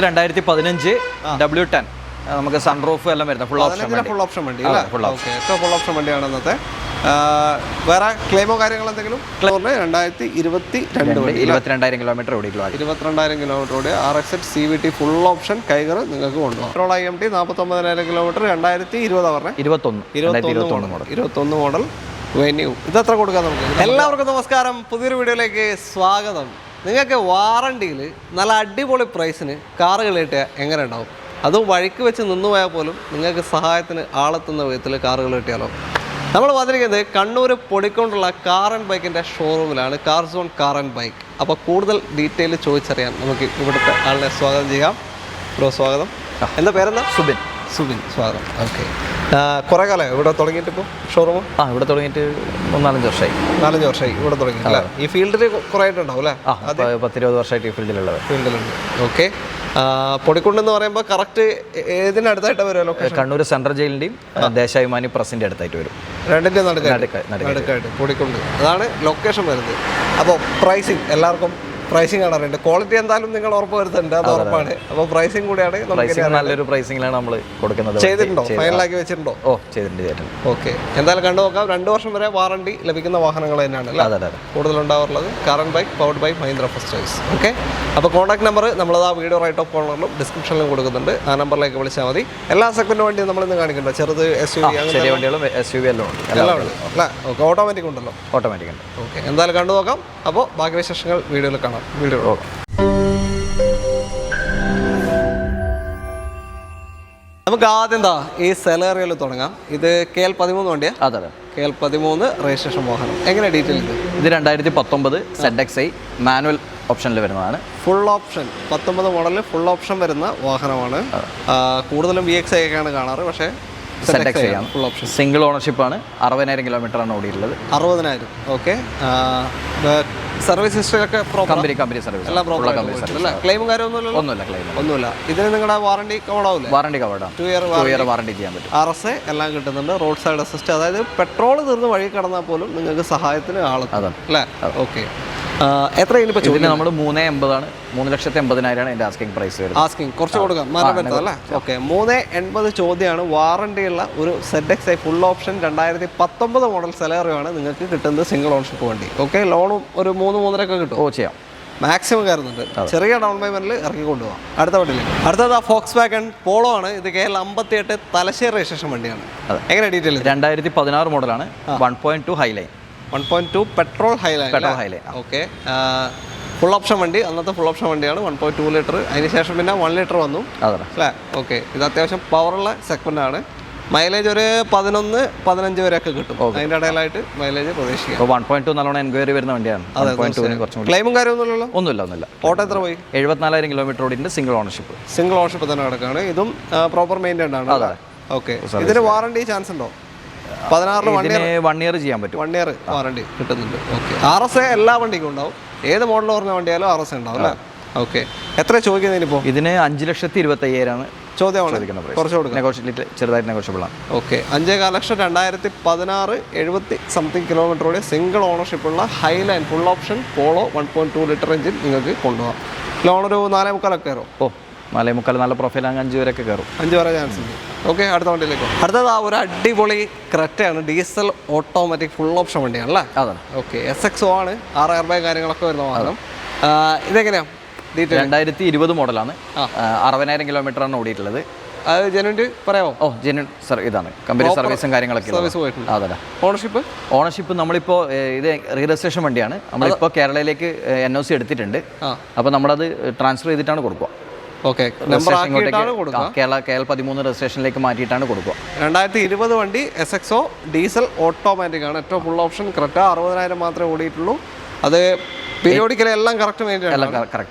2015 W10 നമുക്ക് sunroof എല്ലാം വരുന്നത് ഫുൾ ഓപ്ഷൻ വണ്ടി ഫുൾ ഓപ്ഷൻ വണ്ടിയാണ് ഇന്നത്തെ. വേറെ ക്ലെയിമോ കാര്യങ്ങൾ എന്തെങ്കിലും? 22,000 കിലോമീറ്റർ ഓടിയിട്ടുള്ള 22,000 കിലോമീറ്റർ ഓടി RXZ CVT ഫുൾ ഓപ്ഷൻ കൈകർ നിങ്ങൾക്ക് കൊണ്ടുപോകാം. പെട്രോൾ IMT 49,000 കിലോമീറ്റർ 2020 പറഞ്ഞത് 21 മോഡൽ വെന്യൂ. ഇതെത്ര കൊടുക്കാം നമുക്ക്? എല്ലാവർക്കും നമസ്കാരം, പുതിയൊരു വീഡിയോയിലേക്ക് സ്വാഗതം. നിങ്ങൾക്ക് വാറണ്ടിയിൽ നല്ല അടിപൊളി പ്രൈസിന് കാറുകൾ കിട്ടിയാൽ എങ്ങനെ ഉണ്ടാവും? അതും വഴിക്ക് വെച്ച് നിന്നുപോയാൽ പോലും നിങ്ങൾക്ക് സഹായത്തിന് ആളെത്തുന്ന വിധത്തിൽ കാറുകൾ കിട്ടിയാലോ? നമ്മൾ വന്നിരിക്കുന്നത് കണ്ണൂർ പൊടിക്കൊണ്ടുള്ള കാർ ആൻഡ് ബൈക്കിൻ്റെ ഷോറൂമിലാണ്, car zone car and bike. അപ്പോൾ കൂടുതൽ ഡീറ്റെയിൽ ചോദിച്ചറിയാൻ നമുക്ക് ഇവിടുത്തെ ആളിനെ സ്വാഗതം ചെയ്യാം. ബ്രോ സ്വാഗതം. എന്താ പേരെന്താ? സുബിൻ സ്വാഗതം. ഓക്കെ, കുറേ കാലമായി ഇവിടെ തുടങ്ങിയിട്ട്? ഇപ്പോൾ ഷോറൂം ഇവിടെ തുടങ്ങിയിട്ട് 4-5 വർഷമായി. 4-5 വർഷമായി ഇവിടെ തുടങ്ങി അല്ലേ? ഈ ഫീൽഡിൽ കുറേ ആയിട്ടുണ്ടാവും അല്ലേ? 10-20 വർഷമായിട്ട് ഈ ഫീൽഡിലുണ്ട്. ഓക്കെ, പൊടിക്കുണ്ടെന്ന് പറയുമ്പോൾ കറക്റ്റ് ഏതിനടുത്തായിട്ട് വരുമല്ലോ? കണ്ണൂർ സെൻട്രൽ ജയിലിൻ്റെയും ദേശാഭിമാനി പ്രസിൻ്റെ അടുത്തായിട്ട് വരും. രണ്ടിൻ്റെ നടുക്കായിട്ട് പൊടിക്കുണ്ട്, അതാണ് ലൊക്കേഷൻ വരുന്നത്. അപ്പോൾ പ്രൈസിങ് എല്ലാവർക്കും പ്രൈസിങ് കാണാറുണ്ട്. ക്വാളിറ്റി എന്തായാലും നിങ്ങൾ ഉറപ്പ് വരുത്തുന്നുണ്ട്, അത് ഉറപ്പാണ്. അപ്പോൾ പ്രൈസിങ് കൂടെയാണ് നല്ലൊരു പ്രൈസിങ്ങിലാണ് നമ്മൾ കൊടുക്കുന്നത്. ചെയ്തിട്ടുണ്ടോ? ഫൈനലാക്കി വെച്ചിട്ടുണ്ടോ? ചെയ്തിട്ടുണ്ട്. ഓക്കെ, എന്തായാലും കണ്ടു നോക്കാം. 2 വർഷം വരെ വാറണ്ടി ലഭിക്കുന്ന വാഹനങ്ങൾ തന്നെയാണ് അല്ലേ കൂടുതലുണ്ടാവാറുള്ളത്? Car and bike powered by Mahindra first choice. Okay, അപ്പോൾ കോൺടാക്ട് നമ്പർ നമ്മളത് ആ വീഡിയോ റൈറ്റ് ഓഫ് കോർണറിലും ഡിസ്ക്രിപ്ഷനിലും കൊടുക്കുന്നുണ്ട്. ആ നമ്പറിലേക്ക് വിളിച്ചാൽ മതി. എല്ലാ സെഗ്മെന്റ് വണ്ടിയും നമ്മളിന്ന് കാണിക്കുന്നുണ്ട്. ചെറുത് SUV ചെറിയ വണ്ടികളും SUV എല്ലാം ഉണ്ട്. എല്ലാം ഉണ്ട് അല്ലേ? ഓക്കെ, ഓട്ടോമാറ്റിക് ഉണ്ടല്ലോ? ഓട്ടോമാറ്റിക് ഉണ്ട്. ഓക്കെ, എന്തായാലും കണ്ടു നോക്കാം. അപ്പോൾ ബാക്കി വിശേഷങ്ങൾ വീഡിയോയിൽ കാണാം. നമുക്ക് ആദ്യം എന്താ ഈ സെലേറിയയിൽ തുടങ്ങാം. ഇത് KL 13 വണ്ടിയാ? അതെ, KL 13 രജിസ്ട്രേഷൻ വാഹനം. എങ്ങനെ ഡീറ്റെയിൽ? ഇത് 2019 ZXi മാനുവൽ ഓപ്ഷനിൽ വരുന്നതാണ്. ഫുൾ ഓപ്ഷൻ 19 മോഡലിൽ ഫുൾ ഓപ്ഷൻ വരുന്ന വാഹനമാണ്. കൂടുതലും VXi ഒക്കെയാണ് കാണാറ്, പക്ഷേ ZXi ആണ് ഫുൾ ഓപ്ഷൻ. സിംഗിൾ ഓണർഷിപ്പ് ആണ്. 60,000 കിലോമീറ്റർ ആണ് ഓടിയിട്ടുള്ളത്. 60,000. ഓക്കെ, സർവീസ് ഹിസ്റ്ററി ഒക്കെ കമ്പനി സർവീസ് എല്ലാം ക്ലെയിമും കാര്യമൊന്നുമില്ല. ഇതിന് നിങ്ങളുടെ വാറണ്ടി കവറാവില്ല? വാറണ്ടി കവറാണ്. 2 ഇയർ വാറണ്ടി ചെയ്യാൻ പറ്റും. RSA എല്ലാം കിട്ടുന്നുണ്ട്. റോഡ് സൈഡ് അസിസ്റ്റ്, അതായത് പെട്രോൾ തീർന്ന് വഴി കടന്നാൽ പോലും നിങ്ങൾക്ക് സഹായത്തിന് ആളെത്തും അല്ലേ? ഓക്കെ, എത്ര ഇതിനിപ്പോൾ ചോദിക്കുന്നത്? നമ്മൾ 380 ആണ്. 3,80,000 എൻ്റെ ആസ്കിംഗ് പ്രൈസ് വരുന്നത്. ആസ്കിംഗ് കുറച്ച് കൊടുക്കാം, മാറാൻ പറ്റും അല്ലേ? ഓക്കെ, 380 ചോദ്യമാണ്. വാറണ്ടിയുള്ള ഒരു ZXi full option 2019 model Celerio ആണ് നിങ്ങൾക്ക് കിട്ടുന്നത്. സിംഗിൾ ഓൺഷിപ്പ് വണ്ടി. ഓക്കെ, ലോണും ഒരു 3-3.5 കിട്ടും. ചെയ്യാം, മാക്സിമം കയറുന്നുണ്ട്. ചെറിയ ഡൗൺ പേയ്മെന്റിൽ ഇറക്കി കൊണ്ടുപോകാം. അടുത്ത വണ്ടിയിലേക്ക്. അടുത്തത് ഫോക്സ് വാഗൺ പോളോ ആണ്. ഇത് KL 58 തലശ്ശേരി രജിസ്ട്രേഷൻ വണ്ടിയാണ്. എങ്ങനെ ഡീറ്റെയിൽ? 2016 മോഡലാണ്. 1.2 Highline. 1.2 petrol Highline. Okay, full option വണ്ടി. അന്നത്തെ ഫുൾ ഓപ്ഷൻ വണ്ടിയാണ്. 1.2 ലിറ്റർ. അതിനുശേഷം പിന്നെ 1 ലിറ്റർ വന്നു അല്ലേ? ഓക്കെ, ഇത് അത്യാവശ്യം പവറുള്ള സെഗ്മെന്റ് ആണ്. മൈലേജ് ഒരു 11-15 വരെയൊക്കെ കിട്ടും. അതിന്റെ ഇടയിലായിട്ട് മൈലേജ് പ്രതീക്ഷിക്കാം. 1.2 നല്ലോണം എൻക്വയറി വരുന്ന വണ്ടിയാണ്. ക്ലെയിമും കാര്യമൊന്നുമില്ലല്ലോ? ഒന്നുമില്ല. ഓട്ടോ എത്ര പോയി? 74,000 കിലോമീറ്റർ ഓടിന്റെ സിംഗിൾ ഓണർഷിപ്പ് തന്നെ കിടക്കാണ്. ഇതും പ്രോപ്പർ മെയിൻറ്റൈൻഡ് ആണ്. ഓക്കെ, ഇതിന് വാറണ്ടി ചാൻസ് ഉണ്ടോ? 16 1 ഇയർ ചെയ്യാൻ പറ്റും. 1 ഇയർ വാറണ്ടി കിട്ടുന്നുണ്ട്. ഓക്കെ, RSA എല്ലാ വണ്ടിക്കും ഉണ്ടാവും. ഏത് മോഡൽ പറഞ്ഞ വണ്ടിയാലും RSA ഉണ്ടാവും അല്ലേ? ഓക്കെ, എത്ര ചോദിക്കുന്നതിനിപ്പോൾ? ഇതിന് 5,25,000 ചോദ്യമാണ്. കുറച്ച് കൊടുക്കാം, ചെറുതായിട്ട് നെഗോഷ്യബിൾ ആണ്. ഓക്കെ, 5.5 ലക്ഷം. 2016 70 സംതിങ് കിലോമീറ്ററോടെ സിംഗിൾ ഓണർഷിപ്പുള്ള Highline full option Polo 1.2 litre engine നിങ്ങൾക്ക് കൊണ്ടുപോകാം. ലോൺ ഒരു 4.25 കയറും. 4.25 നല്ല പ്രൊഫൈൽ 5 വരെയൊക്കെ കയറും. 5 വരെ ചാൻസ് ഉണ്ട്. ഓക്കെ, അടുത്ത വണ്ടിയിലേക്ക്. അടുത്തത് ഒരു അടിപൊളി ക്രെറ്റയാണ്. ഡീസൽ ഓട്ടോമാറ്റിക് ഫുൾ ഓപ്ഷൻ വണ്ടിയാണ് അല്ലേ? അതാണ്. ഓക്കെ, SXO ആണ്. 6 എയർ ബാഗ് കാര്യങ്ങളൊക്കെ വരുന്ന വാഹനം. ഇതെങ്ങനെയാണ്? 2020 മോഡലാണ്. 60,000 കിലോമീറ്റർ ആണ് ഓടിയിട്ടുള്ളത്. അത് ജെനുവിൻ പറയാമോ? ജെനുവിൻ ഇതാണ്. കമ്പനി സർവീസും കാര്യങ്ങളൊക്കെ. ഓണർഷിപ്പ് നമ്മളിപ്പോൾ ഇത് റീരജിസ്ട്രേഷൻ വണ്ടിയാണ്. നമ്മളിപ്പോൾ കേരളയിലേക്ക് NOC എടുത്തിട്ടുണ്ട്. അപ്പോൾ നമ്മളത് ട്രാൻസ്ഫർ ചെയ്തിട്ടാണ് കൊടുക്കുക. ഓക്കെ, KL 13 രജിസ്ട്രേഷനിലേക്ക് മാറ്റിയിട്ടാണ് കൊടുക്കുക. 2020 വണ്ടി SXO ഡീസൽ ഓട്ടോമാറ്റിക് ആണ്. ഏറ്റവും ഫുൾ ഓപ്ഷൻ ക്രെറ്റ. 60,000 മാത്രമേ ഓടിയിട്ടുള്ളൂ. അത് പീരിയോഡിക്കലി എല്ലാം കറക്റ്റ് മെയിൻറ്റെയിൻ.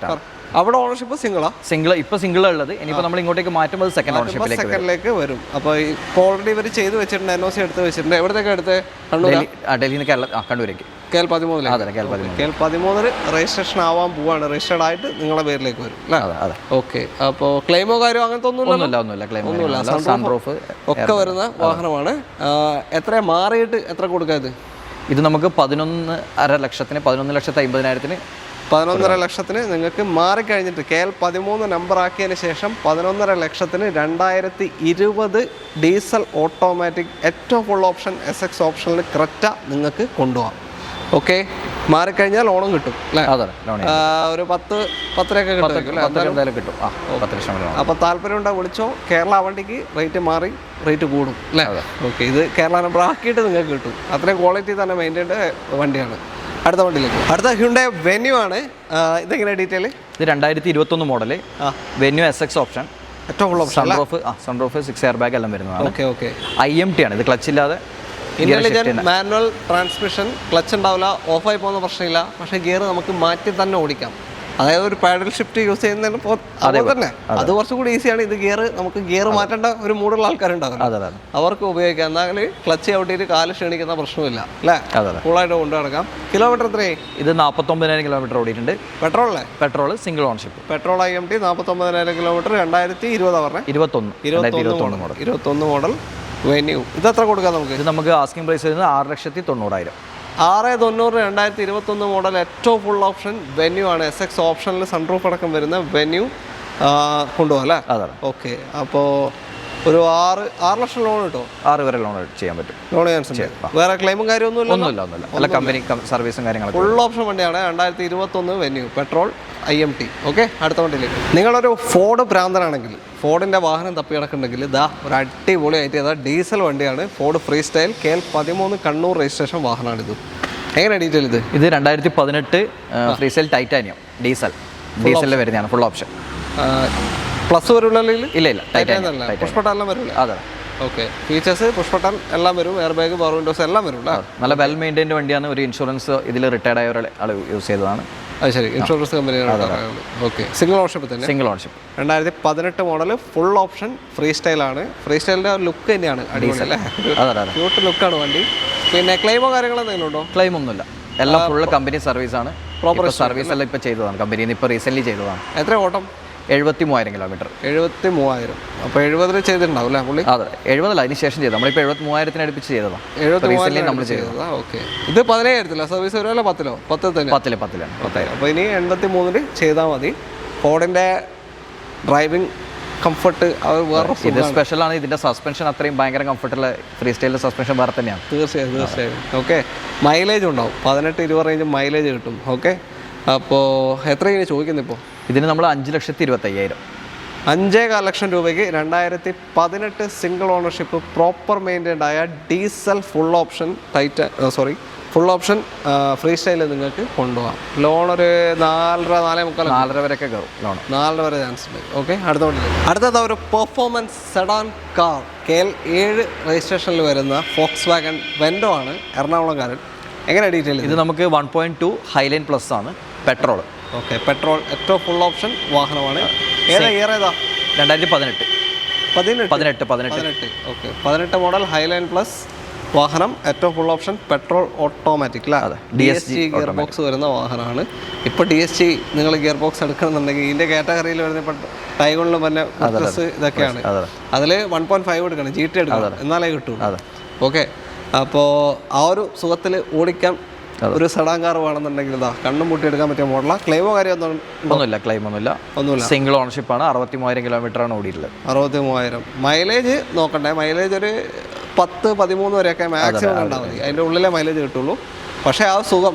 അവിടെ ഓണർഷിപ്പ് സിംഗിൾ ഉള്ളത്. ഇനിയിപ്പോൾ നമ്മൾ ഇങ്ങോട്ടേക്ക് മാറ്റുമ്പോൾ സെക്കൻഡിലേക്ക് വരും. അപ്പോൾ ഓൾറെഡി ഇവർ ചെയ്ത് വെച്ചിട്ടുണ്ട്. NOC എടുത്ത് വെച്ചിട്ടുണ്ട്. എവിടത്തേക്ക് എടുത്ത്? ഡൽഹിയിൽ നിന്ന് കണ്ണൂരേക്ക്. KL 13 രജിസ്ട്രേഷൻ ആവാൻ പോവാണ്. രജിസ്റ്റേർഡ് ആയിട്ട് നിങ്ങളുടെ പേരിലേക്ക് വരും. ഓക്കെ, അപ്പോൾ ക്ലെയിമോ കാര്യമോ അങ്ങനത്തെ ഒന്നുമില്ല. സൺറൂഫ് ഒക്കെ വരുന്ന വാഹനമാണ്. എത്ര മാറിയിട്ട് എത്ര കൊടുക്കാത്? ഇത് നമുക്ക് 11.5 ലക്ഷത്തിന് 11,50,000 11.5 ലക്ഷത്തിന് നിങ്ങൾക്ക് മാറിക്കഴിഞ്ഞിട്ട് KL13 നമ്പർ ആക്കിയതിന് ശേഷം 11.5 ലക്ഷത്തിന് 2020 ഡീസൽ ഓട്ടോമാറ്റിക് ഏറ്റവും ഫുൾ ഓപ്ഷൻ SX ഓപ്ഷനിൽ ക്രെറ്റ നിങ്ങൾക്ക് കൊണ്ടുപോകാം. ഓക്കെ, മാറിക്കഴിഞ്ഞാൽ ലോണും കിട്ടും അല്ലേ? അതെ, ലോൺ ഒരു 10-10 കിട്ടും. അപ്പോൾ താല്പര്യമുണ്ടെങ്കിൽ വിളിച്ചോ. കേരള വണ്ടിക്ക് റേറ്റ് മാറി റേറ്റ് കൂടും അല്ലേ? ഓക്കെ, ഇത് കേരള നമ്പർ ആക്കിയിട്ട് നിങ്ങൾക്ക് കിട്ടും. അത്രയും ക്വാളിറ്റി തന്നെ മെയിൻറ്റൈൻഡ് വണ്ടിയാണ്. അടുത്ത വണ്ടിയിലേക്ക്, അടുത്ത ഹ്യുണ്ടായി വെന്യൂ ആണ്. ഇതെങ്ങനെ ഡീറ്റെയിൽ? ഇത് 2021 മോഡല് വെന്യൂ SX ഓപ്ഷൻ, ഏറ്റവും full option, sunroof 6 air bag എല്ലാം വരുന്നതാണ്. Okay okay. IMT ആണ് ഇത്, ക്ലച്ച് ഇല്ലാതെ ഇന്റലിജന്റ് മാനുവൽ ട്രാൻസ്മിഷൻ. ക്ലച്ച് ഉണ്ടാവില്ല, ഓഫായി പോകുന്ന പ്രശ്നമില്ല. പക്ഷേ ഗിയർ നമുക്ക് മാറ്റി തന്നെ ഓടിക്കാം. അതായത് ഒരു പാഡൽ ഷിഫ്റ്റ് യൂസ് ചെയ്യുന്നതിന് തന്നെ അത് കുറച്ചുകൂടി ഈസിയാണ്. ഇത് നമുക്ക് ഗിയർ മാറ്റേണ്ട ഒരു മൂടുള്ള ആൾക്കാരുണ്ടാവും, അവർക്ക് ഉപയോഗിക്കാം. എന്നാൽ ക്ലച്ച് ഔട്ടിയിട്ട് കാല് ക്ഷണിക്കുന്ന പ്രശ്നമില്ല അല്ലേ? കൂളായിട്ട് കൊണ്ടു നടക്കാം. കിലോമീറ്റർ എത്രയായി? ഇത് 49,000 കിലോമീറ്റർ ഓടിയിട്ടുണ്ട്. Petrol single ownership. Petrol IMT 49,000 kilometre. 2020 പറഞ്ഞത് 21 മോഡൽ വെന്യൂ. ഇതെത്ര കൊടുക്കാം നമുക്ക്? ഇത് നമുക്ക് ആസ്കിംഗ് പ്രൈസ് വരുന്നത് 6,90,000. 6,90,000 2021 മോഡൽ ഏറ്റവും ഫുൾ ഓപ്ഷൻ വെന്യൂ ആണ്. SX ഓപ്ഷനിൽ സൺറൂഫ് അടക്കം വരുന്ന വെന്യൂ കൊണ്ടുപോകാം അല്ലേ? അതെ. ഓക്കെ, അപ്പോൾ ഒരു 6 ലക്ഷം ലോൺ കിട്ടുമോ? 6 വരെ ലോൺ ചെയ്യാൻ പറ്റും. ലോൺ ചെയ്യാൻ വേറെ ക്ലെയിമും കാര്യമൊന്നുമില്ല. അല്ല, കമ്പനി സർവീസും കാര്യങ്ങളൊക്കെ. ഫുൾ ഓപ്ഷൻ വണ്ടിയാണ്. 2021 വെന്യൂ, പെട്രോൾ IMT. ഓക്കെ, അടുത്ത വണ്ടിയിലേക്ക്. നിങ്ങളൊരു ഫോർഡ് ഭ്രാന്തനാണെങ്കിൽ, ഫോർഡിൻ്റെ വാഹനം തപ്പി കിടക്കുന്നുണ്ടെങ്കിൽ ഇതാ ഒരു അടിപൊളിയായിട്ട് ഇതാ ഡീസൽ വണ്ടിയാണ്. Ford Freestyle KL13 Kannur registration വാഹനമാണിത്. എങ്ങനെ ഡീറ്റെയിൽ? ഇത് 2018 ഫ്രീ സ്റ്റൈൽ ടൈറ്റാനിയം ഡീസലിൽ വരുന്നതാണ്. Full option. പ്ലസ് വരില്ല? ഇല്ല, പുഷ്പട്ടെല്ലാം വരില്ല. അതെ, ഓക്കെ. ഫീച്ചേഴ്സ് പുഷ്പട്ടൻ എല്ലാം വരും, എയർ ബാഗ്, പവർ വിൻഡോസ് എല്ലാം വരും. നല്ല വെൽ മെയിൻറ്റൈൻഡ് വണ്ടിയാണ്. ഒരു ഇൻഷുറൻസ് ഇതിൽ റിട്ടയർഡ് ആയ ഒരാൾ യൂസ് ചെയ്തതാണ്. അത് ശരി, ഇൻഷുറൻസ് കമ്പനിയാണ്. ഓക്കെ, സിംഗിൾ ഓൺഷിപ്പ് തന്നെ. 2018 മോഡൽ ഫുൾ ഓപ്ഷൻ ഫ്രീ സ്റ്റൈലാണ്. ഫ്രീ സ്റ്റൈലിൻ്റെ ലുക്ക് തന്നെയാണ് അടിപൊളി അല്ലേ? ക്യൂട്ട് ലുക്കാണ് വണ്ടി. പിന്നെ ക്ലെയിമോ കാര്യങ്ങളോ എന്തെങ്കിലും ഉണ്ടോ? ക്ലെയിം ഒന്നുമില്ല, എല്ലാം ഫുൾ കമ്പനി സർവീസാണ്. പ്രോപ്പർ സർവീസ് എല്ലാം ഇപ്പോൾ ചെയ്തതാണ്, കമ്പനിയിൽ നിന്ന് ഇപ്പോൾ റീസെൻ്റ്ലി ചെയ്തതാണ്. എത്ര ഓട്ടം? 73,000 കിലോമീറ്റർ. 73,000. അപ്പോൾ 70 ചെയ്തിട്ടുണ്ടാവും അല്ലേ പുള്ളി? അതെ, 70 അതിന് ശേഷം ചെയ്തത്. നമ്മളിപ്പോൾ 73,000 അടുപ്പിച്ച് ചെയ്തതാണ്. 73,000 നമ്മൾ ചെയ്തതാ. ഓക്കെ, ഇത് 17,000 സർവീസ് വരുമല്ലോ? 10 തന്നെ. 10,000. അപ്പോൾ ഇനി 83 ചെയ്താൽ മതി. ഫോർഡിൻ്റെ ഡ്രൈവിംഗ് കംഫർട്ട് അത് വേറെ. ഇത് സ്പെഷ്യലാണ്. ഇതിൻ്റെ സസ്പെൻഷൻ അത്രയും ഭയങ്കര കംഫർട്ടുള്ള ഫ്രീ സ്റ്റൈലിൻ്റെ സസ്പെൻഷൻ വേറെ തന്നെയാണ്. തീർച്ചയായും. ഓക്കെ, മൈലേജ് ഉണ്ടാവും. 18-20 റേഞ്ച് മൈലേജ് കിട്ടും. ഓക്കെ, അപ്പോൾ എത്രയാണ് ചോദിക്കുന്നത് ഇപ്പോൾ? ഇതിന് നമ്മൾ 5,25,000. 5,15 ലക്ഷം രൂപയ്ക്ക് 2018 സിംഗിൾ ഓണർഷിപ്പ് പ്രോപ്പർ മെയിൻറ്റൈൻഡ് ആയ diesel full option full option free style നിങ്ങൾക്ക് കൊണ്ടുപോകാം. ലോൺ ഒരു 4.5 വരെയൊക്കെ കയറും. ലോൺ 4 വരെ ചാൻസ് ഉണ്ട്. ഓക്കെ, അടുത്തത് ഒരു പെർഫോമൻസ് സെഡാൻ കാർ. KL7 രജിസ്ട്രേഷനിൽ വരുന്ന ഫോക്സ് വാഗൺ വെൻഡോ ആണ്, എറണാകുളംകാരൻ. എങ്ങനെ ഡീറ്റെയിൽ? ഇത് നമുക്ക് 1.2 ഹൈലൈൻ പ്ലസ് ആണ്, പെട്രോൾ. ഓക്കെ, പെട്രോൾ ഏറ്റവും ഫുൾ ഓപ്ഷൻ വാഹനമാണ്. ഏതാ? 2018. ഓക്കെ, 18 മോഡൽ ഹൈലൈൻ പ്ലസ് വാഹനം, ഏറ്റവും full option petrol automatic. DSG gear box വരുന്ന വാഹനമാണ്. ഇപ്പോൾ DSG നിങ്ങൾ ഗിയർ ബോക്സ് എടുക്കണമെന്നുണ്ടെങ്കിൽ ഇതിൻ്റെ കാറ്റഗറിയിൽ വരുന്ന ഇപ്പോൾ ടൈഗോണിലും തന്നെ ഇതൊക്കെയാണ്. അതിൽ 1.5 എടുക്കണം, GT എടുക്കണം, എന്നാലേ കിട്ടുള്ളൂ. ഓക്കെ, അപ്പോൾ ആ ഒരു സുഖത്തിൽ ഓടിക്കാൻ ഒരു സെഡാൻ കാർ വേണമെന്നുണ്ടെങ്കിൽ ഇതാ കണ്ണും പൂട്ടി എടുക്കാൻ പറ്റിയ മോഡലാണ്. ക്ലെയിമോ ഒന്നുമില്ല. സിംഗിൾ ഓണർഷിപ്പ് ആണ്. 63,000 കിലോമീറ്റർ ആണ് ഓടിയിട്ടുള്ളത്. 63,000. മൈലേജ് നോക്കണ്ടേ? മൈലേജ് ഒരു 10-13 വരെയൊക്കെ മാക്സിമം ഉണ്ടാവും. അതിൻ്റെ ഉള്ളിലേ മൈലേജ് കിട്ടുള്ളൂ. പക്ഷേ ആ സുഖം,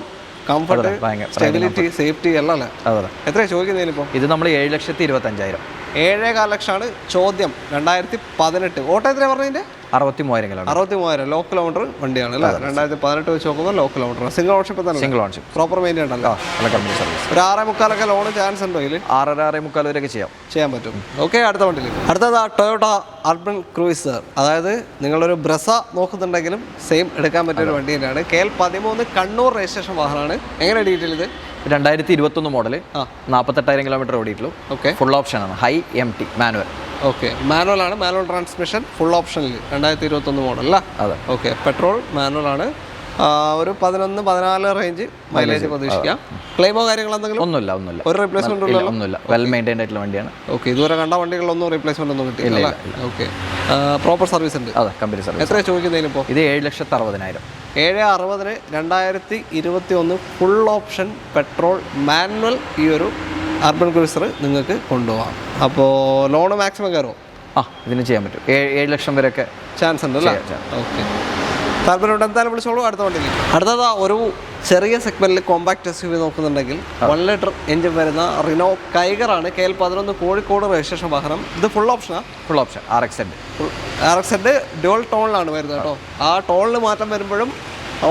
കംഫർട്ട്, സ്റ്റെബിലിറ്റി, സേഫ്റ്റി എല്ലാം അല്ലേ? എത്രയാണ് ചോദിക്കുന്നതിനിപ്പോൾ? ഇത് നമ്മൾ 7,25,000. 7.25 ലക്ഷമാണ് ചോദ്യം. 2018 ഓട്ടോ എത്രയാണ് പറഞ്ഞതിൻ്റെ? 63,000 കിലോമീറ്റർ. 63,000 ലോ കിലോമീറ്റർ വണ്ടിയാണ് അല്ലേ? 2018 വെച്ച് നോക്കുമ്പോൾ ലോ കിലോമീറ്റർ. സിംഗിൾ ഓൺഷിപ്പ് തന്നെ. Single ownership. പ്രോപ്പർ മെയിൻറ്റൈൻ ഉണ്ടല്ലോ. Company service. ഒരു 6.25 ലോൺ ചാൻസ് ഉണ്ടോ ഇതിൽ? 6.5 വരെയൊക്കെ ചെയ്യാൻ പറ്റും. ഓക്കെ, അടുത്ത വണ്ടിയിൽ. അടുത്തത് ടൊയോട്ട അർബൻ ക്രൂയിസർ. അതായത് നിങ്ങളൊരു ബ്രസ നോക്കുന്നുണ്ടെങ്കിലും സെയിം എടുക്കാൻ പറ്റിയ ഒരു വണ്ടി തന്നെയാണ്. KL13 കണ്ണൂർ രജിസ്ട്രേഷൻ വാഹനമാണ്. എങ്ങനെ ഡീറ്റെയിൽ? ഇത് 2021 മോഡൽ, 48,000 കിലോമീറ്റർ ഓടിയിട്ടുള്ളൂ. ഓക്കെ, ഫുൾ ഓപ്ഷനാണ്, ഹൈ MT മാനുവൽ. ഓക്കെ, മാനുവലാണ്. മാനുവൽ ട്രാൻസ്മിഷൻ ഫുൾ ഓപ്ഷനിൽ 2021 മോഡൽ അല്ല? അതെ. ഓക്കെ, പെട്രോൾ മാനുവലാണ്. ഒരു 11-14 റേഞ്ച് മൈലേജ് പ്രതീക്ഷിക്കാം. ക്ലെയിമോ കാര്യങ്ങൾ എന്തെങ്കിലും? ഒന്നുമില്ല. ഒരു റീപ്ലേസ്മെന്റ് ഒന്നുമില്ല. വെൽ മെയിൻറ്റൈൻഡ് ആയിട്ടുള്ള വണ്ടിയാണ്. ഓക്കെ, ഇതുവരെ കണ്ട വണ്ടികളൊന്നും റീപ്ലേസ്മെന്റ് ഒന്നും കിട്ടിയില്ല. ഓക്കെ, പ്രോപ്പർ സർവീസ് ഉണ്ട്. അതെ, കമ്പനി സർവീസ്. എത്രയാണ് ചോദിക്കുന്നതിന് ഇപ്പോൾ? ഇത് 7,60,000. 760 2021 ഫുൾ ഓപ്ഷൻ പെട്രോൾ മാനുവൽ ഈ ഒരു അർബൻ ക്രൂസർ നിങ്ങൾക്ക് കൊണ്ടുപോകാം. അപ്പോൾ ലോണ് മാക്സിമം കയറുമോ? ഇതിന് ചെയ്യാൻ പറ്റും. 7 ലക്ഷം വരെയൊക്കെ ചാൻസ് ഉണ്ട് അല്ലേ? ഓക്കെ, താല്പര്യമുണ്ട് എന്തായാലും വിളിച്ചോളൂ. അടുത്ത വണ്ടിയിൽ അടുത്തതാ ഒരു ചെറിയ സെഗ്മെന്റിൽ കോമ്പാക്ട് SUV നോക്കുന്നുണ്ടെങ്കിൽ 1 ലിറ്റർ എഞ്ചിൻ വരുന്ന റിനോ കൈഗറാണ്. KL11 കോഴിക്കോട് രജിസ്ട്രേഷൻ വാഹനം. ഇത് ഫുൾ ഓപ്ഷനാണ്. ഫുൾ ഓപ്ഷൻ RXZ ഡ്യുവൽ ടോണിലാണ് വരുന്നത് കേട്ടോ. ആ ടോണിൽ മാറ്റം വരുമ്പോഴും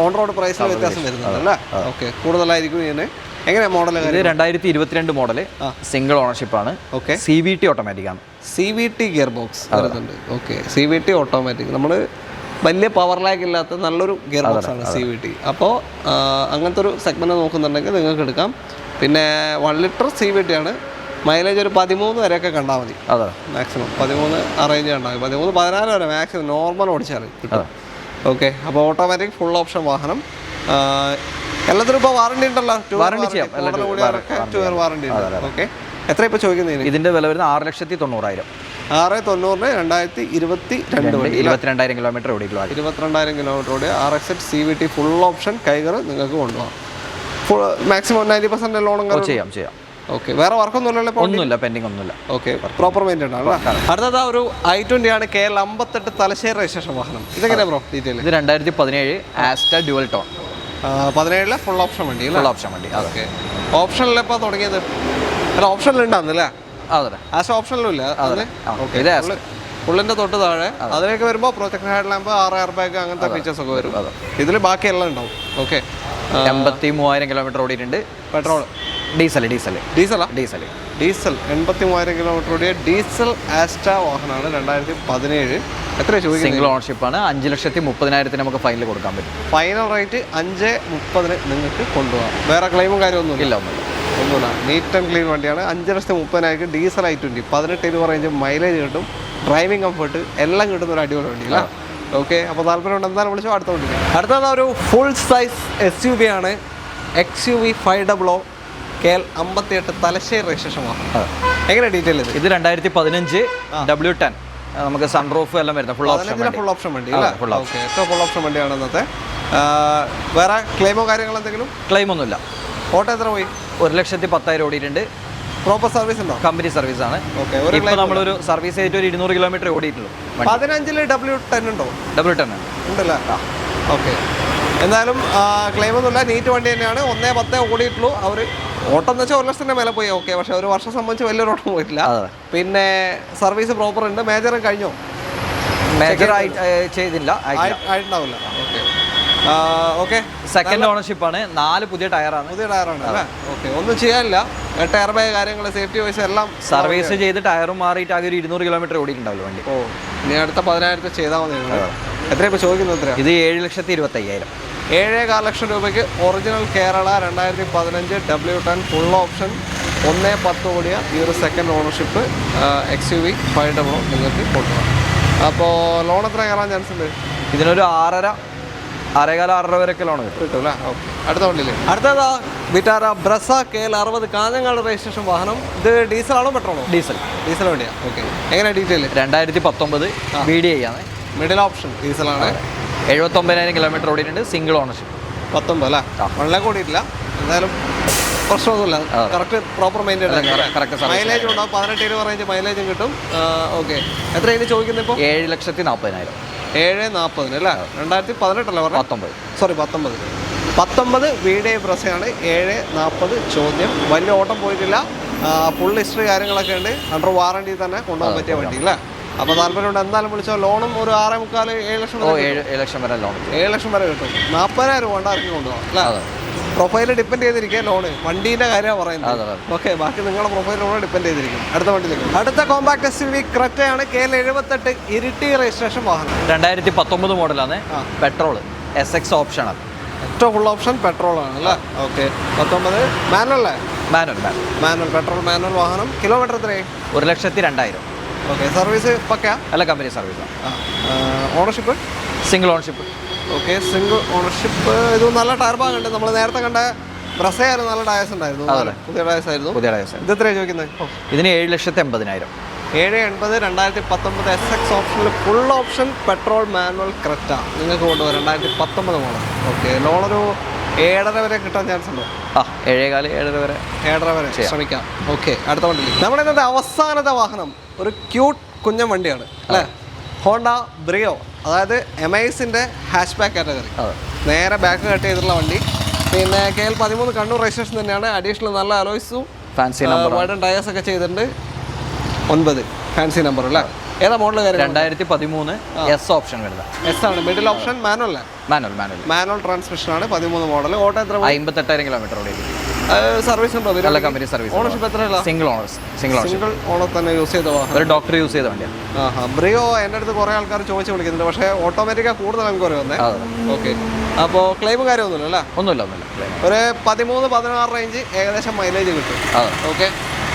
ഓൺ റോഡ് പ്രൈസിൽ വ്യത്യാസം വരുന്നുണ്ട് അല്ലേ? ഓക്കെ, കൂടുതലായിരിക്കും ഇതിന്. എങ്ങനെയാണ് മോഡൽ? ഇത് 2022 മോഡല്, സിംഗിൾ ഓണർഷിപ്പ് ആണ്. ഓക്കെ, CVT ഓട്ടോമാറ്റിക് ആണ്. CVT ഗിയർ ബോക്സ് വരുന്നുണ്ട്. Okay, CVT automatic. നമ്മൾ വലിയ പവർ ലാഗ് ഇല്ലാത്ത നല്ലൊരു ഗിയർ ബോക്സ് ആണ് CVT. അപ്പോൾ അങ്ങനത്തെ ഒരു സെഗ്മെന്റ് നോക്കുന്നുണ്ടെങ്കിൽ നിങ്ങൾക്ക് എടുക്കാം. പിന്നെ 1 ലിറ്റർ CVT ആണ്. മൈലേജ് ഒരു 13 വരെയൊക്കെ കണ്ടാൽ മതി. മാക്സിമം 13 അറേഞ്ച് കണ്ടാൽ മതി. 13-14 വരെ മാക്സിമം നോർമൽ ഓടിച്ചാൽ കിട്ടും. ഓക്കെ, അപ്പോൾ ഓട്ടോമാറ്റിക് ഫുൾ ഓപ്ഷൻ വാഹനം. എല്ലാത്തിനും ഇപ്പോൾ വാറണ്ടി ഉണ്ടല്ലോ. വാറണ്ടി ചെയ്യാം. 2 ഇയർ വാറണ്ടി ഉണ്ട്. ഓക്കെ, എത്ര ഇപ്പോൾ ചോദിക്കുന്നതിന്? ഇതിന്റെ വില വരുന്നത് 6,90,000. 6,90,000 2022 22,000 കിലോമീറ്റർ ഓടിക്കുള്ളൂ. 22,000 കിലോമീറ്റർ ഓടിയ RXZ CVT ഫുൾ ഓപ്ഷൻ കൈകർ നിങ്ങൾക്ക് കൊണ്ടുപോകാം. മാക്സിമം 90% ലോണും ചെയ്യാം. ഓക്കെ, വേറെ വർക്കൊന്നുമില്ലല്ലോ? ഒന്നുമില്ല, പെൻഡിങ് ഒന്നുമില്ല. ഓക്കെ, പ്രോപ്പർ മെയിൻ്റെയിൻ ആണ്. അടുത്തതാ ഒരു i20 ആണ്. KL58 തലശ്ശേരി രജിസ്ട്രേഷൻ വാഹനം. ഇതെങ്ങനെയാണ് ബ്രോ ഡീറ്റെയിൽ? ഇത് 2017 Asta dual tone. 17 full option വണ്ടി. ഫുൾ ഓപ്ഷൻ വണ്ടി. ഓക്കെ, ഓപ്ഷനിലെപ്പോൾ തുടങ്ങിയത്? അല്ല, ഓപ്ഷനിലുണ്ടാകുന്നില്ലേ? അതെ, ആസ് ഓപ്ഷനിലും ഇല്ല. ഫുള്ളിൻ്റെ തൊട്ട് താഴെ അതിലേക്ക് വരുമ്പോൾ project head lamp, 6 air bag, അങ്ങനത്തെ ഫീച്ചേഴ്സ് ഒക്കെ വരും. ഇതിൽ ബാക്കിയെല്ലാം ഉണ്ടാവും. ഓക്കെ, 83,000 കിലോമീറ്റർ ഓടിയിട്ടുണ്ട്. പെട്രോൾ? ഡീസൽ 83,000 കിലോമീറ്റർ ഓടിയ ഡീസൽ ആസ്റ്റ വാഹനമാണ്. 2017. എത്ര ചോദിക്കും? സിംഗിൾ ഓണർഷിപ്പ് ആണ്. 5,30,000 നമുക്ക് ഫൈനൽ കൊടുക്കാൻ പറ്റും. ഫൈനൽ റേറ്റ് 5,30,000 നിങ്ങൾക്ക് കൊണ്ടുപോകാം. വേറെ ക്ലെയിമും കാര്യമൊന്നുമില്ല. ഒന്നുമില്ല, നീറ്റ് ആൻഡ് ക്ലീൻ വണ്ടിയാണ്. 5,30,000 ഡീസൽ i20, 18 റേഞ്ച് മൈലേജ് കിട്ടും, ഡ്രൈവിംഗ് കംഫർട്ട് എല്ലാം കിട്ടുന്ന ഒരു അടിപൊളി വണ്ടിയില്ല. ഓക്കെ, അപ്പോൾ താല്പര്യമുണ്ട് എന്തായാലും വിളിച്ചോ. അടുത്ത വണ്ടി. അടുത്തത് ഒരു ഫുൾ സൈസ് SUV ആണ്. XUV 500 KL58 തലശ്ശേരി രജിസ്ട്രേഷൻ വാഹനം. എങ്ങനെ ഡീറ്റെയിൽ? ഇത് 2015 W10. നമുക്ക് സൺറൂഫ് എല്ലാം വരുന്നത് ഫുൾ ഓപ്ഷൻ വണ്ടി. ഫുൾ ഓപ്ഷൻ വണ്ടിയാണ് ഇന്നത്തെ. വേറെ ക്ലെയിമോ കാര്യങ്ങളോ എന്തെങ്കിലും? ക്ലെയിം ഒന്നുമില്ല. ഓട്ടോ എത്ര പോയി? 1,10,000 ഓടിയിട്ടുണ്ട്. പ്രോപ്പർ സർവീസ് ഉണ്ടോ? കമ്പനി സർവീസ് ആണ്. ഇപ്പോൾ നമ്മളൊരു സർവീസ് ചെയ്തിട്ട് ഒരു 200 കിലോമീറ്റർ ഓടിയിട്ടുള്ളൂ. 15 W10 ഉണ്ടോ? W10 ഉണ്ടല്ലേ? ഓക്കെ, എന്തായാലും ക്ലെയിം ഒന്നുമില്ല. നീറ്റ് വണ്ടി തന്നെയാണ്. 1,10 ഓടിയിട്ടുള്ളൂ. അവർ ഓട്ടം എന്ന് വെച്ചാൽ 1 ലക്ഷത്തിൻ്റെ മേലെ പോയി. ഓക്കെ, പക്ഷേ ഒരു വർഷം സംബന്ധിച്ച് വലിയൊരു ഓട്ടം പോയിട്ടില്ല. പിന്നെ സർവീസ് പ്രോപ്പർ ഉണ്ട്. മേജർ കഴിഞ്ഞോ? മേജർ ചെയ്തില്ല, ആയിട്ടുണ്ടാവില്ല. ഓക്കെ, സെക്കൻഡ് ഓണർഷിപ്പ് ആണ്. 4 പുതിയ ടയറാണ് അല്ലേ? ഓക്കെ, ഒന്നും ചെയ്യാനില്ല. ടയർ ബാഗ് കാര്യങ്ങൾ, സേഫ്റ്റി വൈസ് എല്ലാം സർവീസ് ചെയ്ത് ടയറും മാറിയിട്ട് ആകെ ഒരു 200 കിലോമീറ്റർ ഓടിയിട്ടുണ്ടാവില്ല വണ്ടി. ഇനി അടുത്ത 10,000 ചെയ്താൽ മതി. എത്ര ഇപ്പോൾ ചോദിക്കുന്നത്? എത്ര? ഇത് 7,25,000. 7.25 ലക്ഷം രൂപയ്ക്ക് original Kerala 2015 W10 full option 1,10 ഓടിയ ഈ ഒരു സെക്കൻഡ് ഓണർഷിപ്പ് XUV 500 നിങ്ങൾക്ക് കൊണ്ടുപോകാം. അപ്പോൾ ലോൺ എത്ര കയറാൻ ചാൻസ് ഉണ്ട്? ഇതിനൊരു 6.5 വരെയൊക്കെ ലോൺ കിട്ടും അല്ലേ? ഓക്കെ, അടുത്ത വണ്ടിയിൽ അടുത്തതാ Vitara Brezza KL60 Kanhangad registration വാഹനം. ഇത് ഡീസലാണോ പെട്രോളോ? ഡീസൽ വണ്ടിയാണ്. ഓക്കെ, എങ്ങനെയാണ് ഡീറ്റെയിൽ? 2019 VDI ആണ്. മിഡിൽ ഓപ്ഷൻ ഡീസലാണ്. 79,000 കിലോമീറ്റർ ഓടിയിട്ടുണ്ട്. Single ownership. 19 അല്ലേ? 1 ലാഖ് ഓടിയിട്ടില്ല. എന്തായാലും പ്രശ്നമൊന്നുമില്ല. Correct proper maintain. മൈലേജ് ഉണ്ടാവും. 18 റേഞ്ച് മൈലേജും കിട്ടും. ഓക്കെ, എത്ര ഇതിന് ചോദിക്കുന്നത് ഇപ്പോൾ? 7,40,000. 7,40,000 അല്ലേ? 2018 അല്ലേ പറഞ്ഞത്? 19 VDI ബ്രസയാണ്. 7,40 ചോദ്യം. വലിയ ഓട്ടം പോയിട്ടില്ല. ഫുൾ ഹിസ്റ്ററി കാര്യങ്ങളൊക്കെ ഉണ്ട്. അണ്ടർ വാറണ്ടി തന്നെ കൊണ്ടുപോകാൻ പറ്റിയ വണ്ടി അല്ലേ? അപ്പോൾ താല്പര്യമുണ്ട് എന്തായാലും വിളിച്ചോ. ലോണും ഒരു 6,45-7 ലക്ഷം 7 ലക്ഷം വരെ ലോൺ. 7 ലക്ഷം വരെ കിട്ടും. 40,000 കൊണ്ട് ഇറക്കി കൊണ്ടുപോകാം അല്ലേ? പ്രൊഫൈല് ഡിപ്പെൻഡ് ചെയ്തിരിക്കുക ലോണ്. വണ്ടീൻ്റെ കാര്യമാണ് പറയുന്നത്. ഓക്കെ, ബാക്കി നിങ്ങളുടെ പ്രൊഫൈലിനോട് ഡിപ്പെൻഡ് ചെയ്തിരിക്കും. അടുത്ത വണ്ടിയിലേക്ക്. അടുത്ത compact SUV ക്രെറ്റയാണ്. KL78 Iritty registration വാഹനം. 2019 മോഡലാണ്. പെട്രോൾ SX ഓപ്ഷനാണ്. ഏറ്റവും ഫുൾ ഓപ്ഷൻ പെട്രോൾ ആണ് അല്ലേ? ഓക്കെ, 19 മാനുവൽ പെട്രോൾ മാനുവൽ വാഹനം. കിലോമീറ്റർ എത്രയായി? 1,02,000. ഓക്കെ, സർവീസ് പക്കാ? അല്ല, കമ്പനി സർവീസാണ്. Ownership? Single ownership. Okay, single ownership. ഇത് നല്ല ടയർ ഭാഗം ഉണ്ട്. നമ്മൾ നേരത്തെ കണ്ട ബ്രസയായിരുന്നു. നല്ല ടയേഴ്സ് ഉണ്ടായിരുന്നു. പുതിയ ടയേഴ്സ് ആയിരുന്നു. ഇത് എത്രയാണ് ചോദിക്കുന്നത്? ഇതിന് 7,80,000. 780 2019 SX ഓപ്ഷനിൽ full option petrol manual Creta നിങ്ങൾക്ക് കൊണ്ടുപോകാം 2019 മോഡൽ. ഓക്കെ, ലോണൊരു 7.5 വരെ കിട്ടാൻ ചാൻസ് ഉണ്ടോ? 7.25 വരെ 7.5 വരെ ശ്രമിക്കാം. ഓക്കെ, അടുത്ത വണ്ടി നമ്മുടെ ഇന്നത്തെ അവസാനത്തെ വാഹനം ഒരു ക്യൂട്ട് കുഞ്ഞൻ വണ്ടിയാണ് അല്ലേ? ഹോണ്ട ബ്രിയോ, അതായത് എമൈസിൻ്റെ ഹാഷ് ബാക്ക് കാറ്റഗറി. നേരെ ബാക്ക് കട്ട് ചെയ്തിട്ടുള്ള വണ്ടി. പിന്നെ KL 13 കണ്ണൂർ രജിസ്ട്രേഷൻ തന്നെയാണ്. അഡീഷണൽ നല്ല അലോയ്സും ഫാൻസി നമ്പർ വൈഡൻ ടയേഴ്സ് ഒക്കെ ചെയ്തിട്ടുണ്ട്. 9 ഫാൻസി നമ്പർ അല്ലേ? ഏതാ മോഡൽ? 2013 S ഓപ്ഷൻ വരുന്നത്. എസ് ആണ്. Middle option manual manual transmission ആണ്. 13 മോഡൽ. ഓട്ടോ എത്ര? 58,000 കിലോമീറ്റർ ഓടി. സർവീസ് ഉണ്ടോ? നല്ല കമ്പനി സർവീസ്. ഓണർഷിപ്പ് എത്രയുള്ള? സിംഗിൾ ഓണർ തന്നെ യൂസ് ചെയ്ത വാഹനം. ഒരു ഡോക്ടർ യൂസ് ചെയ്ത വണ്ടിയാണ്. ബ്രിയോ എൻ്റെ അടുത്ത് കുറേ ആൾക്കാർ ചോദിച്ചു വിളിക്കുന്നുണ്ട്, പക്ഷേ ഓട്ടോമാറ്റിക്കാ കൂടുതൽ എൻക്വയറി വന്നേ. ഓക്കെ, അപ്പോൾ ക്ലെയിമും കാര്യമൊന്നുമില്ല അല്ലേ? ഒന്നുമില്ല. ഒരു 13-16 റേഞ്ച് ഏകദേശം മൈലേജ് കിട്ടും. ഓക്കെ,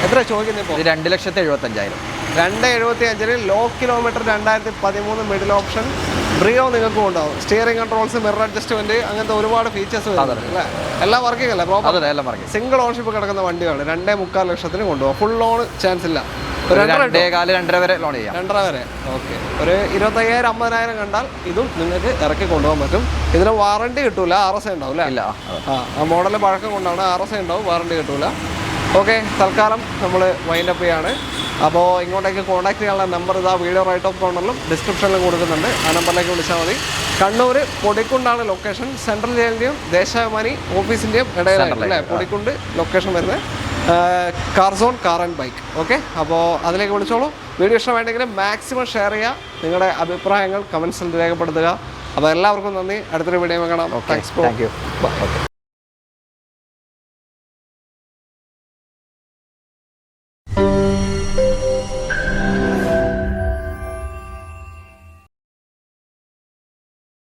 എത്ര ചോദിക്കുന്നത് ഇപ്പോൾ? 2,75,000. 2.75 low kilometre 2013 middle option Brio നിങ്ങൾക്ക് ഉണ്ടാവും. സ്റ്റിയറിംഗ് കൺട്രോൾസ്, മിറർ അഡ്ജസ്റ്റ്മെന്റ്, അങ്ങനത്തെ ഒരുപാട് ഫീച്ചേഴ്സ് വരുന്നുണ്ട് അല്ലേ? എല്ലാം വർക്കിംഗ് അല്ലേ? പ്രോപ്പർ സിംഗിൾ ഓണർഷിപ്പ് കിടക്കുന്ന വണ്ടിയാണ്. 2.25 ലക്ഷത്തിന് കൊണ്ടുപോകാം. ഫുൾ ലോൺ ചാൻസ് ഇല്ല. 2.25 വരെ ലോൺ ചെയ്യാം. 2.5 വരെ. ഓക്കെ, ഒരു 25,000-50,000 കണ്ടാൽ ഇതും നിങ്ങൾക്ക് ഇറക്കി കൊണ്ടുപോകാൻ പറ്റും. ഇതിന് വാറണ്ടി കിട്ടൂല, RSA ഉണ്ടാവും അല്ലേ? ആ മോഡൽ പഴക്കം കൊണ്ടാണ്. RSA ഉണ്ടാവും, വാറണ്ടി കിട്ടൂല. ഓക്കെ, തൽക്കാലം നമ്മൾ വൈൻഡ് അപ്പ് ചെയ്യാണ്. അപ്പോൾ ഇങ്ങോട്ടേക്ക് കോൺടാക്ട് ചെയ്യാനുള്ള നമ്പർ ഇതാ വീഡിയോ റൈറ്റ് ഓഫ് കോർണറിലും ഡിസ്ക്രിപ്ഷനിലും കൊടുക്കുന്നുണ്ട്. ആ നമ്പറിലേക്ക് വിളിച്ചാൽ മതി. കണ്ണൂർ പൊടിക്കുണ്ടാണ് ലൊക്കേഷൻ. സെൻട്രൽ ജയിലിൻ്റെയും ദേശാഭിമാനി ഓഫീസിൻ്റെയും ഇടയിലായിട്ട് അല്ലേ പൊടിക്കുണ്ട് ലൊക്കേഷൻ വരുന്നത്. Car zone car and bike. Okay, അപ്പോൾ അതിലേക്ക് വിളിച്ചോളൂ. വീഡിയോ ഇഷ്ടമായിട്ടെങ്കിൽ മാക്സിമം ഷെയർ ചെയ്യുക. നിങ്ങളുടെ അഭിപ്രായങ്ങൾ കമൻസിൽ രേഖപ്പെടുത്തുക. അപ്പോൾ എല്ലാവർക്കും നന്ദി. അടുത്തൊരു വീഡിയോ കാണാം. താങ്ക്സ്. Thank you.